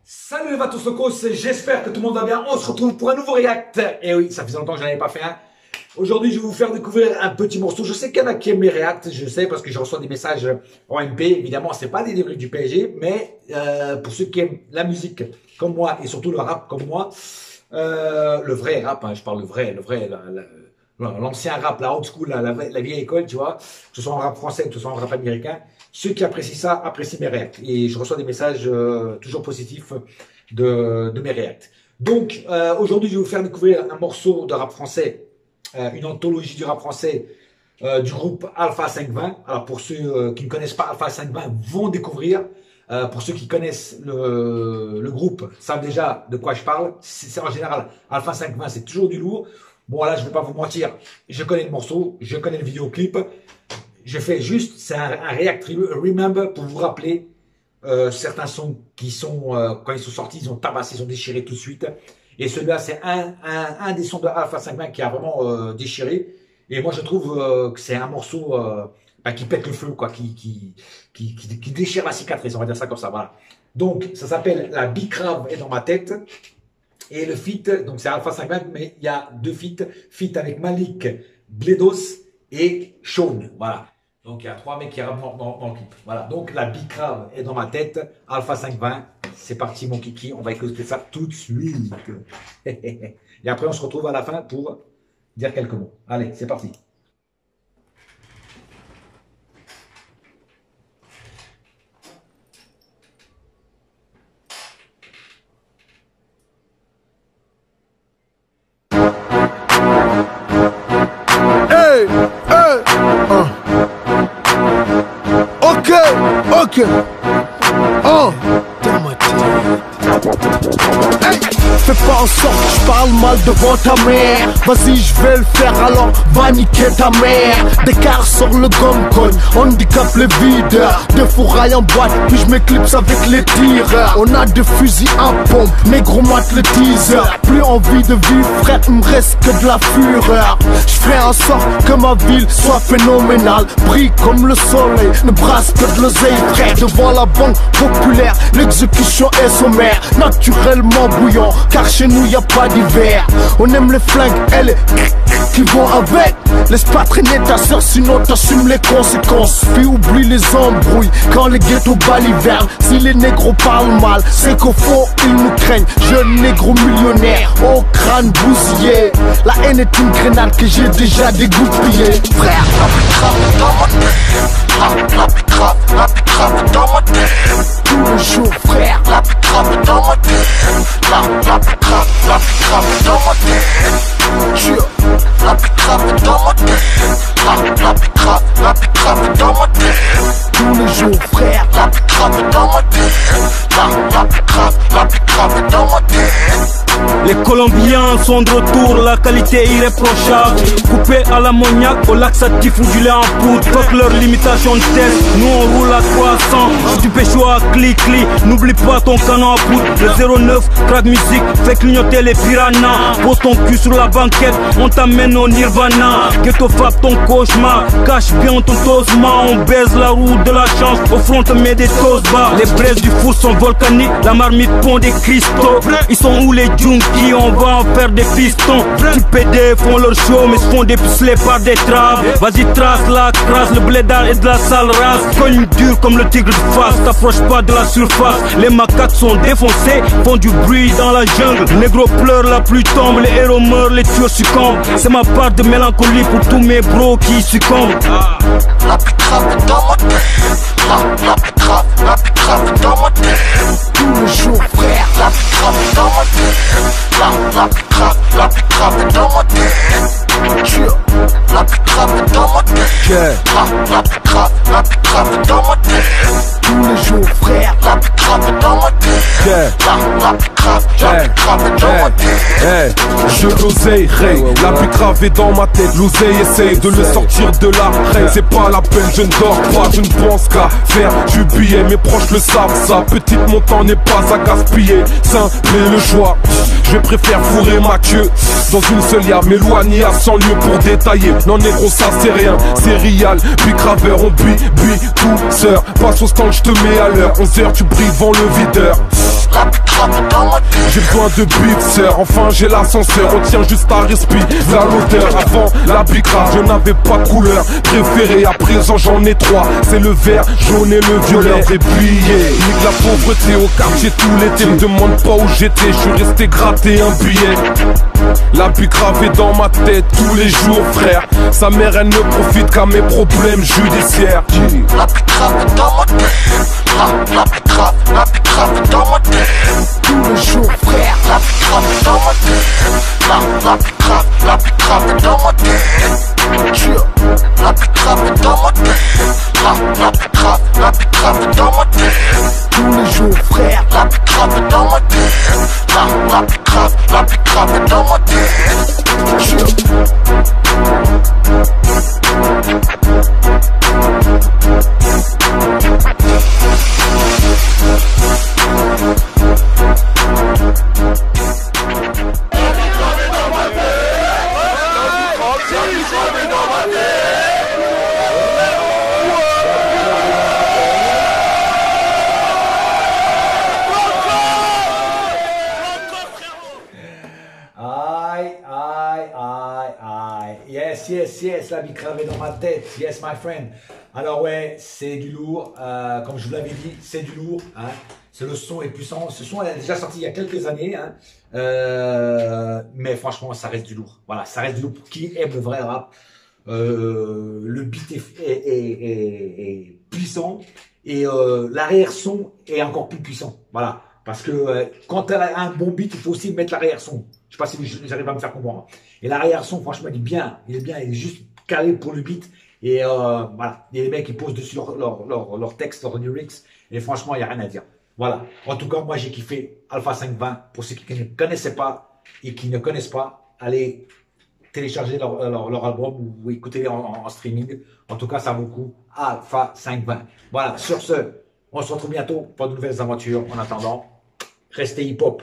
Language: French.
Salut les Vatos Locos, j'espère que tout le monde va bien. On se retrouve pour un nouveau react. Et oui, ça faisait longtemps que je n'en avais pas fait un. Aujourd'hui, je vais vous faire découvrir un petit morceau. Je sais qu'il y en a qui aiment mes reacts, je sais, parce que je reçois des messages en MP. Évidemment, c'est pas des débris du PSG, mais pour ceux qui aiment la musique comme moi et surtout le rap comme moi, le vrai rap, hein, je parle le vrai, l'ancien rap, la old school, la vieille école, tu vois, que ce soit en rap français, que ce soit en rap américain. Ceux qui apprécient ça, apprécient mes reacts. Et je reçois des messages toujours positifs de mes reacts. Donc, aujourd'hui, je vais vous faire découvrir un morceau de rap français, une anthologie du rap français du groupe Alpha 520. Alors, pour ceux qui ne connaissent pas Alpha 520, vont découvrir. Pour ceux qui connaissent le groupe, savent déjà de quoi je parle. C'est en général, Alpha 520, c'est toujours du lourd. Bon, là, je ne vais pas vous mentir. Je connais le morceau, je connais le vidéoclip. Je fais juste, c'est un react remember pour vous rappeler certains sons qui sont, quand ils sont sortis, ils ont tabassé, ils ont déchiré tout de suite. Et celui-là, c'est un des sons de Alpha 520 qui a vraiment déchiré. Et moi, je trouve que c'est un morceau qui pète le feu, quoi, qui déchire la cicatrice, on va dire ça comme ça, voilà. Donc, ça s'appelle La Bicrave est dans ma tête. Et le feat, donc c'est Alpha 520, mais il y a deux feats. Feat avec Malik, Bledos et Sean, voilà. Donc, il y a trois mecs qui rappent dans le clip. Voilà. Donc, La Bicrave est dans ma tête. Alpha 520. C'est parti, mon kiki. On va écouter ça tout de suite. Et après, on se retrouve à la fin pour dire quelques mots. Allez, c'est parti. Hey, hey, Ok. Oh. Hey. Fais pas en sorte que je parle mal devant ta mère. Vas-y, je vais le faire, alors va niquer ta mère. Des cars sur le gomme-cogne, handicap les videurs. Des fourrailles en boîte, puis je m'éclipse avec les tireurs. On a des fusils à pompe, négro mate le teaser. Plus envie de vivre, frère, il me reste que de la fureur. Je ferai en sorte que ma ville soit phénoménale. Brille comme le soleil, ne brasse que de l'oseille, frère. Devant la banque populaire, l'exécution est sommaire. Naturellement bouillant, car chez nous y a pas d'hiver. On aime les flingues et les qui vont avec. Laisse pas traîner ta soeur, sinon t'assumes les conséquences. Puis oublie les embrouilles quand les ghettos balivernent. Si les négros parlent mal, c'est qu'au fond ils nous craignent. Jeune négro millionnaire, au crâne bousillé. La haine est une grenade que j'ai déjà dégoupillée. Frère, la bicrave dans ma tête. La bicrave dans ma tête. Tous les jours, frère, la bicrave dans ma tête. La bicrave dans ma tête. La bicrave dans ma tête. La bicrave dans ma tête. Tous les jours, frère, la bicrave dans ma tête. La bicrave dans ma tête. Les Colombiens sont de retour, la qualité irréprochable. Coupé à l'ammoniac, au laxatif ou du lait en poudre. Fuck leur limitation de test, nous on roule à 300. Si tu pécho à clic-clic, n'oublie pas ton canon à poudre. Le 09, crack musique, fait clignoter les piranhas. Pose ton cul sur la banquette, on t'amène au nirvana. Ghetto fab ton cauchemar, cache bien ton tosma. On baise la roue de la chance, au front te met des toasts bas. Les braises du four sont volcaniques, la marmite pond des cristaux. Ils sont où les junkies, on va en faire des pistons. Tu PD font leur show mais se font dépuceler par des traves. Vas-y trace la crasse, le blédard est de la sale race. Cogne dur comme le tigre de face, t'approches pas de la surface. Les macaques sont défoncés, font du bruit dans la jungle. Les négros pleurent, la pluie tombe, les héros meurent, les tueurs succombent. C'est ma part de mélancolie pour tous mes bros qui succombent. La bicrave est dans ma tête. La bicrave dans ma tête. Tous les jours, frère, la bicrave est dans ma tête. La bicrave est dans ma tête. La bicrave est dans ma tête. La bicrave est dans ma tête. Tous les jours, frère, la bicrave est dans ma tête. La bicrave est dans ma tête. Je l'oseille, la bicrave est dans ma tête. L'oseille essaye de le sortir de la reine. C'est pas la peine, je ne dors pas, je ne pense qu'à faire du billet. Mes proches le savent, ça, petite montant n'est pas à gaspiller. Simple le choix, je préfère fourrer ma queue dans une seule yard, m'éloigner à 100 lieues pour détailler. Non négro ça c'est rien, c'est réel. Bicraveur on tout sœur. Passe au stand, je te mets à l'heure. 11h tu brilles devant le videur. La J'ai besoin de big sœur, enfin j'ai l'ascenseur. On tient juste à respirer la l'odeur. Avant la bigra, je n'avais pas de couleur préférée. À présent j'en ai trois, c'est le vert, jaune et le violet. Des billets, nique la pauvreté au quartier tout l'été. Me demande pas où j'étais, je suis resté gratter un billet. La vie gravée dans ma tête tous les jours, frère. Sa mère elle ne profite qu'à mes problèmes judiciaires. La vie gravée dans ma tête. La vie gravée dans ma tête. Tous les jours, frère. La vie gravée dans ma tête. La vie gravée dans ma tête. La vie gravée dans ma tête. La vie gravée dans ma tête. Tous les jours, frère. La vie gravée dans ma tête. La vie gravée dans ma tête. Yes, la vie cravée dans ma tête. Yes, my friend. Alors ouais, c'est du lourd. Comme je vous l'avais dit, c'est du lourd. Hein. Le son est puissant. Ce son est déjà sorti il y a quelques années. Hein. Mais franchement, ça reste du lourd. Voilà, ça reste du lourd pour qui aime le vrai rap. Le beat est puissant. Et l'arrière-son est encore plus puissant. Voilà. Parce que quand tu as un bon beat, il faut aussi mettre l'arrière-son. Je sais pas si j'arrive à me faire comprendre. Et l'arrière-son, franchement, il est bien. Il est juste calé pour le beat. Et voilà. Et les mecs, ils posent dessus leur texte, leur lyrics. Et franchement, il n'y a rien à dire. Voilà. En tout cas, moi, j'ai kiffé Alpha 520. Pour ceux qui ne connaissaient pas et qui ne connaissent pas, allez télécharger leur album ou écouter en streaming. En tout cas, ça vaut le coup. Alpha 520. Voilà. Sur ce, on se retrouve bientôt pour de nouvelles aventures. En attendant, restez hip-hop.